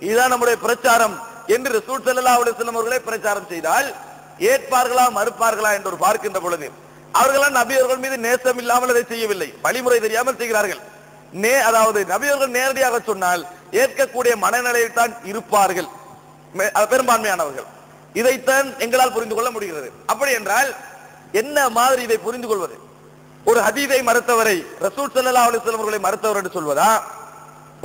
இதுதான் நம்முடைய பிரச்சாரம் என்று ரசூல் ஸல்லல்லாஹு அலைஹி வஸல்லம் அவர்களே பிரச்சாரம் செய்தால் ஏற்பார்களா மறுப்பார்களா என்று பார்க்கின்ற பொழுது அவர்கள் நபி அவர்கள் மீது நேசம் இல்லாமல் அதை செய்யவில்லை, வழிமுறை தெரியாமல் செய்கிறார்கள். அதாவது நபி அவர்கள் நேரடியாக சொன்னால் ஏற்கக்கூடிய மனநிலையில் தான் இருப்பார்கள் பெரும்பான்மையானவர்கள். இதைத்தான் எங்களால் புரிந்து கொள்ள முடிகிறது. அப்படி என்றால் என்ன மாதிரி இதை புரிந்து கொள்வது? ஒரு ஹதீதை மறுத்தவரை ரசூல் ஸல்லல்லாஹு அலைஹி வஸல்லம் அவர்களை மறுத்தவர் என்று சொல்வதா,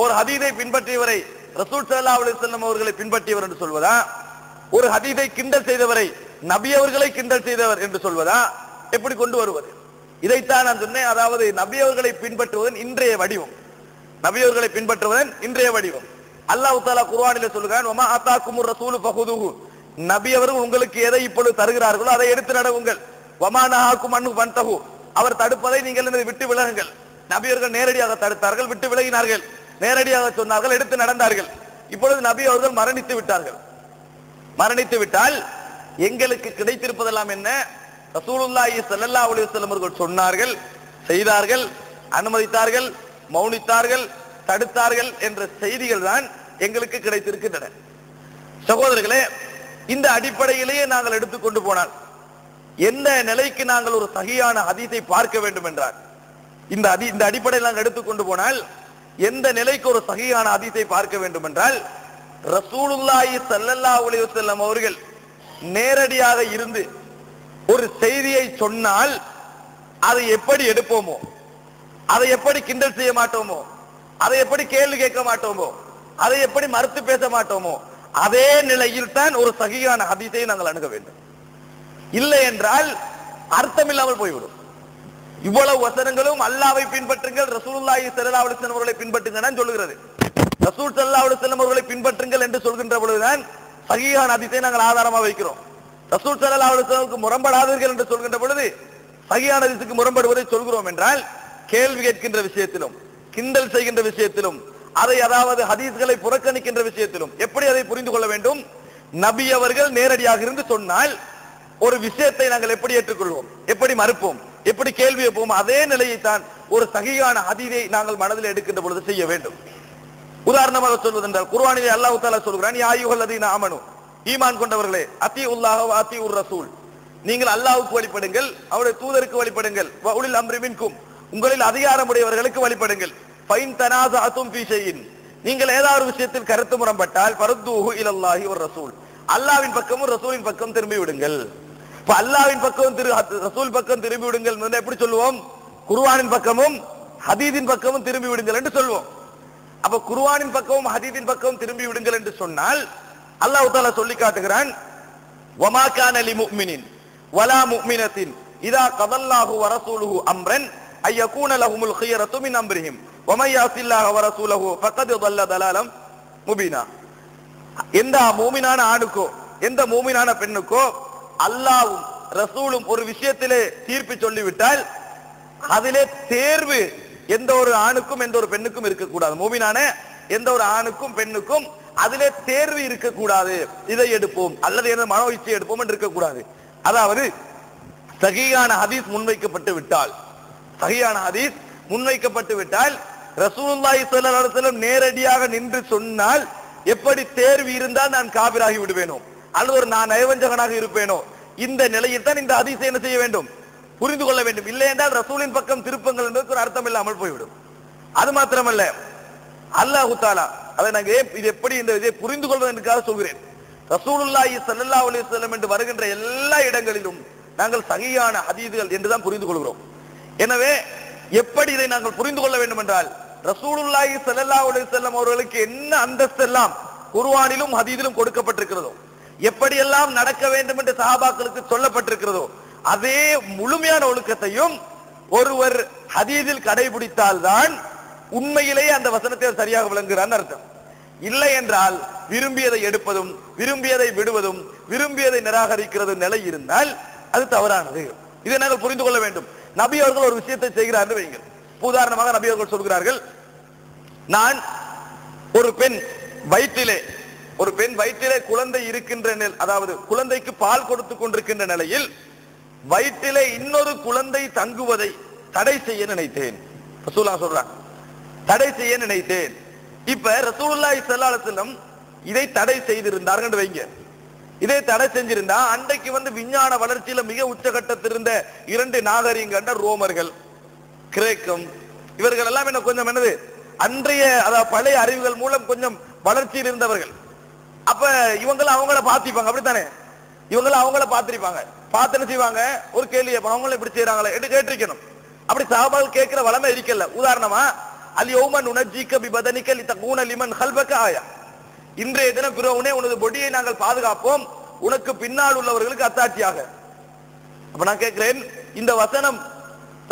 ஒரு ஹதீதை பின்பற்றியவரை ரசூல் ஸல்லல்லாஹு அலைஹி வஸல்லம் அவர்களை பின்பற்றியவர் என்று சொல்வதா, ஒரு ஹதீதை கிண்டல் செய்தவரை நபி அவர்களை கிண்டல் செய்தவர் என்று சொல்வதா, எப்படி கொண்டு வருவது? இதைத்தான் நான் சொன்னேன். அதாவது நபி அவர்களை பின்பற்றுவதன் இன்றைய வடிவம், நபி அவர்களை பின்பற்றுவதன் இன்றைய வடிவம். அல்லாஹ் தஆலா குர்ஆனிலே சொல்கிறான், வமா ஆதாக்குமுர் ரசூலு ஃபஹுதுஹு, நபி அவர்கள் உங்களுக்கு எதை இப்பொழுது தருகிறார்களோ அதை எடுத்து நடவுங்கள். வமா நஹாக்கும் அன்ஹு ஃபன்தஹு, அவர் தடுப்பதை நீங்கள் விட்டு விலகுங்கள். நபி அவர்கள் நேரடியாக தடுத்தார்கள், விட்டு விலகினார்கள். நேரடியாக சொன்னார்கள், எடுத்து நடந்தார்கள். இப்பொழுது நபி அவர்கள் மரணித்து விட்டார்கள். மரணித்து விட்டால் எங்களுக்கு கிடைத்திருப்பதெல்லாம் என்ன? ரசூலுல்லாஹி ஸல்லல்லாஹு அலைஹி வஸல்லம் அவர்கள் சொன்னார்கள், செய்தார்கள், அனுமதித்தார்கள், மௌனித்தார்கள், தடுத்தார்கள் என்ற செய்திகள் தான் எங்களுக்கு கிடைத்திருக்கின்றன. சகோதரர்களே, இந்த அடிப்படையிலேயே நாங்கள் எடுத்துக்கொண்டு போனால் எந்த நிலைக்கு நாங்கள் ஒரு சஹீஹான ஹதீஸை பார்க்க வேண்டும் என்றால், இந்த அடிப்படையில் நாங்கள் எடுத்துக்கொண்டு போனால் எந்த நிலைக்கு ஒரு சஹீஹான ஹதீஸை பார்க்க வேண்டும் என்றால், ரசூலுல்லாஹி ஸல்லல்லாஹு அலைஹி வஸல்லம் அவர்கள் நேரடியாக இருந்து ஒரு செய்தியை சொன்னால் அதை எப்படி எடுப்போமோ, அதை எப்படி கிண்டல் செய்ய மாட்டோமோ, அதை எப்படி கேள்வி கேட்க மாட்டோமோ, அதை எப்படி மறுத்து பேச மாட்டோமோ, அதே நிலையில் தான் ஒரு சஹீஹான ஹதீஸை நாங்கள் அணுக வேண்டும். இல்லை என்றால் அர்த்தம் இல்லாமல் போய்விடும். இவ்வளவு வசனங்களும் அல்லாஹ்வை பின்பற்றுங்கள், ரசூலுல்லாஹி ஸல்லல்லாஹு அலைஹி வஸல்லம் அவர்களை பின்பற்றுங்கள் சொல்கிறது. ரசூல் ஸல்லல்லாஹு அலைஹி வஸல்லம் அவர்களை பின்பற்றுங்கள் என்று சொல்கின்ற பொழுதுதான் சஹீஹான ஹதீஸை நாங்கள் ஆதாரமாக வைக்கிறோம். ரசூல் ஸல்லல்லாஹு அலைஹி வஸல்லம் முரண்படாதீர்கள் என்று சொல்கின்ற பொழுது சஹீஹான ஹதீஸுக்கு முரண்படுவதை சொல்கிறோம் என்றால், கேள்வி கேட்கின்ற விஷயத்திலும் கிண்டல் செய்கின்ற விஷயத்திலும் அதை அதாவது ஹதீஸ்களை புறக்கணிக்கின்ற விஷயத்திலும் எப்படி அதை புரிந்து கொள்ள வேண்டும்? நபி அவர்கள் நேரடியாக இருந்து சொன்னால் ஒரு விஷயத்தை நாங்கள் எப்படி ஏற்றுக்கொள்வோம், எப்படி மறுப்போம், எப்படி கேள்வி வைப்போம், அதே நிலையை தான் ஒரு சஹீஹான ஹதீஸை நாங்கள் மனதில் எடுக்கின்ற பொழுது செய்ய வேண்டும். உதாரணமாக சொல்வதென்றால் குர்ஆனிலே அல்லாஹ் தஆலா சொல்கிறான், யா அய்யுஹல்லதீன ஆமனு, ஈமான் கொண்டவர்களே, அத்தீஉல்லாஹ வ அத்தீஉர் ரசூல், நீங்கள் அல்லாஹ்வுக்கு வழிபடுங்கள், அவருடைய தூதருக்கு வழிபடுங்கள், வ உலில் அம்ரி மின்கும், உங்களில் அதிகாரமுடையவர்களுக்கு வழிபடுங்கள், ஃபைன் தனாஸஅதும் ஃபீ ஷைஇன், நீங்கள் ஏதாவது ஒரு விஷயத்தில் கருத்து முரண்பட்டால் ஃபருத்தூஹு இலல்லாஹி வ ரசூல், அல்லாஹ்வின் பக்கமும் ரசூலின் பக்கம் திரும்பி விடுங்கள். இப்ப அல்லாஹ்வின் பக்கம் ரசூல் பக்கம் திரும்பி விடுங்கள் எப்படி சொல்லுவோம்? குர்ஆனின் பக்கமும் ஹதீஸின் பக்கமும் திரும்பி விடுங்கள் என்று சொல்வோம். அப்ப குர்ஆனின் பக்கமும் ஹதீஸின் பக்கமும் திரும்பி விடுங்கள் என்று சொன்னால் அல்லாஹ் தஆலா சொல்லி காட்டுகிறான், வமா கான லிமுஃமினின் வலா முஃமினத்தின் இதா கதல்லாஹு வ ரசூலுஹு அம்ரன் அய்யகூன லஹுமுல் ഖിയറതു மின் அம்ரிஹிம் வமை யாஸில்லாஹ வ ரசூலுஹு ஃபகத் ضل ضلالا முபீனா. எந்த மூமினான ஆணுக்கோ எந்த மூமினான பெண்ணுக்கோ அல்லாஹ்வும் ரசூலும் ஒரு விஷயத்திலே தீர்ப்பு சொல்லிவிட்டால் அதிலே தேர்வு எந்த ஒரு ஆணுக்கும் எந்த ஒரு பெண்ணுக்கும் இருக்கக்கூடாது. மூமினான எந்த ஒரு ஆணுக்கும் பெண்ணுக்கும் அதிலே தேர்வு இருக்கக்கூடாது. இதை எடுப்போம் அல்லது எந்த மனோ இச்சை எடுப்போம் என்று இருக்கக்கூடாது. அதாவது சஹீஹான ஹதீஸ் முன்வைக்கப்பட்டு விட்டால், சஹீஹான ஹதீஸ் முன்வைக்கப்பட்டு விட்டால் ரசூலுல்லாஹி ஸல்லல்லாஹு அலைஹி வஸல்லம் நேரடியாக நின்று சொன்னால் எப்படி தேர்வு இருந்தால் நான் காபிராகி விடுவேனோ அல்லது ஒரு நான் நயவஞ்சகனாக இருப்பேனோ, இந்த நிலையில் தான் இந்த ஹதீஸை என்ன செய்ய வேண்டும்? புரிந்து கொள்ள வேண்டும். இல்லை என்றால் ரசூலின் பக்கம் திருப்பங்கள் என்பதற்கு ஒரு அர்த்தம் இல்லாமல் போய்விடும். அது மாத்திரமல்ல, அல்லாஹ் தஆலா அதை நாங்கள் இது எப்படி இந்த இதை புரிந்து கொள்வதற்காக சொல்கிறேன். ரசூலுல்லாஹி ஸல்லல்லாஹு அலைஹி வஸல்லம் என்று வருகின்ற எல்லா இடங்களிலும் நாங்கள் சஹீஹான ஹதீஸ்கள் என்றுதான் புரிந்து கொள்கிறோம். எனவே எப்படி இதை நாங்கள் புரிந்து கொள்ள வேண்டும் என்றால், ரசூலுல்லாஹி ஸல்லல்லாஹு அலைஹி வஸல்லம் அவர்களுக்கு என்ன அந்தஸ்தெல்லாம் குர்ஆனிலும் ஹதீஸிலும் கொடுக்கப்பட்டிருக்கிறதோ, எப்படியெல்லாம் நடக்க வேண்டும் என்று சஹாபாக்களுக்கு சொல்லப்பட்டிருக்கிறதோ, அதே முழுமையான ஒழுக்கத்தையும் ஒருவர் ஹதீஸில் கடைபிடித்தால்தான் உண்மையிலேயே அந்த வசனத்தை சரியாக விளங்குகிறான் அர்த்தம். இல்லை என்றால் விரும்பியதை எடுப்பதும் விரும்பியதை விடுவதும் விரும்பியதை நிராகரிக்கிறதும் நிலை இருந்தால் அது தவறானது. இதை நாங்கள் புரிந்து கொள்ள வேண்டும். நபி அவர்கள் ஒரு விஷயத்தை செய்கிறார் என்று வைங்கள். உதாரணமாக நபி அவர்கள் சொல்கிறார்கள், நான் ஒரு பெண் வயிற்றிலே குழந்தை இருக்கின்ற அதாவது குழந்தைக்கு பால் கொடுத்து கொண்டிருக்கின்ற நிலையில் வயிற்றிலே இன்னொரு குழந்தை தங்குவதை தடை செய்ய நினைத்தேன். ரசூலுல்லாஹ் சொல்றாங்க, தடை செய்ய நினைத்தேன். இப்ப ரசூலுல்லாஹி ஸல்லல்லாஹு அலைஹி வஸல்லம் இதை தடை செய்திருந்தார்கள் வைங்க. இதை தடை செஞ்சிருந்தா அன்றைக்கு விஞ்ஞான வளர்ச்சியில மிக உச்சகட்டத்தில் இருந்த 2 நாகரிகங்கள் ரோமர்கள், கிரேக்கம், இவர்கள் எல்லாம் என்ன கொஞ்சம் என்னது அன்றைய அதாவது பழைய அறிவுகள் மூலம் கொஞ்சம் வளர்ச்சியில் இருந்தவர்கள். அப்ப இவங்களும் அவங்கள பார்த்திருப்பாங்க, அப்படித்தானே? இவங்களும் அவங்கள பார்த்திருப்பாங்க. பார்த்து என்ன செய்வாங்க, ஒரு கேள்வி அவங்களும் இப்படி செய்யறாங்களே என்று கேட்டிருக்கணும். அப்படி சஹாபாக்கள் கேட்கிற வளமை இருக்கல. உதாரணமா அல் யௌம நுனஜ்ஜிக பிபதனிக லிதகூன லிமன் கல்பக ஆயா, இன்றைய தினம் பிறவுனே உனது பொடியை நாங்கள் பாதுகாப்போம் உனக்கு பின்னால் உள்ளவர்களுக்கு அத்தாட்சியாக. அப்ப நான் கேட்கிறேன், இந்த வசனம்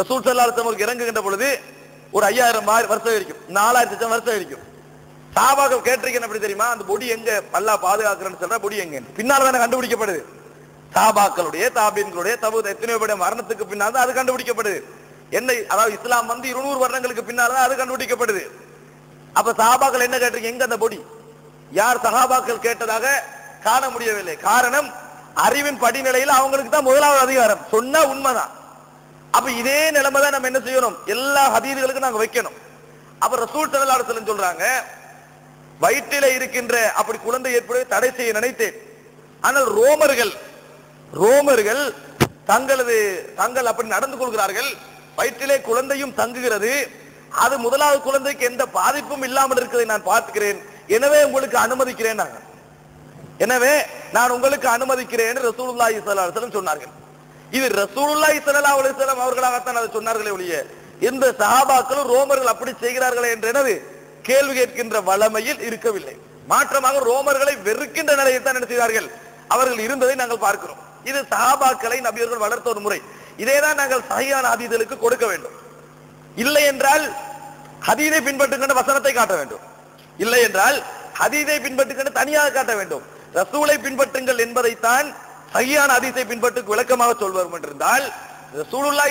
ரசூல் ஸல்லல்லாஹு அலைஹி வஸல்லம் இறங்குகின்ற பொழுது ஒரு 5000 வருஷம் இருக்கும், 4000 வருஷம் இருக்கும். சஹாபாக்கள் கேட்டிருக்கேன் அப்படி தெரியுமா, அந்த பொடி எங்க அல்லாஹ் பாதுகாக்கிறேன்னு சொல்ற பொடி எங்க பின்னால் தானே கண்டுபிடிக்கப்படுது. சஹாபாக்களுடைய தாபீன்களுடைய எத்தனையோ பேருடைய மரணத்துக்கு பின்னால் தான் அது கண்டுபிடிக்கப்படுது. என்ன அதாவது இஸ்லாம் 200 வருடங்களுக்கு பின்னால் தான் அது கண்டுபிடிக்கப்படுது. அப்ப சஹாபாக்கள் என்ன கேட்டிருக்கீங்க, எங்க அந்த பொடி? யார் சஹாபாக்கள் கேட்டதாக காண முடியவில்லை. காரணம், அறிவின் படிநிலையில் அவங்களுக்கு தான் முதலாவது அதிகாரம், சொன்னா உண்மைதான். அப்ப இதே நிலைமை தான் நம்ம என்ன செய்யணும், எல்லா ஹதீதுகளுக்கும் நாங்க வைக்கணும். அப்ப ரசூல் ஸல்லல்லாஹு அலைஹி வஸல்லம் சொல்றாங்க, வயிற்றிலே இருக்கின்ற அப்படி குழந்தை ஏற்படுவதை தடை செய்ய நினைத்தேன். ஆனால் ரோமர்கள் தங்கள் அப்படி நடந்து கொள்கிறார்கள். வயிற்றிலே குழந்தையும் தங்குகிறது, அது முதலாவது குழந்தைக்கு எந்த பாதிப்பும் இல்லாமல் இருக்கிறதை நான் பார்க்கிறேன். எனவே உங்களுக்கு அனுமதிக்கிறேன், எனவே நான் உங்களுக்கு அனுமதிக்கிறேன் ரசூலுல்லாஹி ஸல்லல்லாஹு அலைஹி வஸல்லம் சொன்னார்கள். இது ரசூலுல்லாஹி ஸல்லல்லாஹு அலைஹி வஸல்லம் அவர்களாகத்தான் அதை சொன்னார்களே ஒழிய எந்த சஹாபாக்களும் ரோமர்கள் அப்படி செய்கிறார்களே என்ற எனது கேள்வி கேட்கின்ற வளமையில் இருக்கவில்லை. மாற்றமாக ரோமர்களை வெறுக்கின்ற நிலையில் தான் என்ன செய்தார்கள், அவர்கள் இருந்ததை நாங்கள் பார்க்கிறோம். இது சஹாபாக்களை நபியர்கள் வளர்த்த ஒரு முறை. இதேதான் நாங்கள் சஹீஹான ஹதீஸ்களுக்கு கொடுக்க வேண்டும். இல்லை என்றால் ஹதீஸை பின்பற்றுகின்ற வசனத்தை காட்ட வேண்டும், இல்லை என்றால் ஹதீஸை பின்பற்றுகின்ற தனியாக காட்ட வேண்டும். ரசூலை பின்பற்றுங்கள் என்பதைத்தான் சஹீஹான ஹதீஸை பின்பற்றுக்கு விளக்கமாக சொல்வோம் என்றிருந்தால் ரசூலுல்லாஹி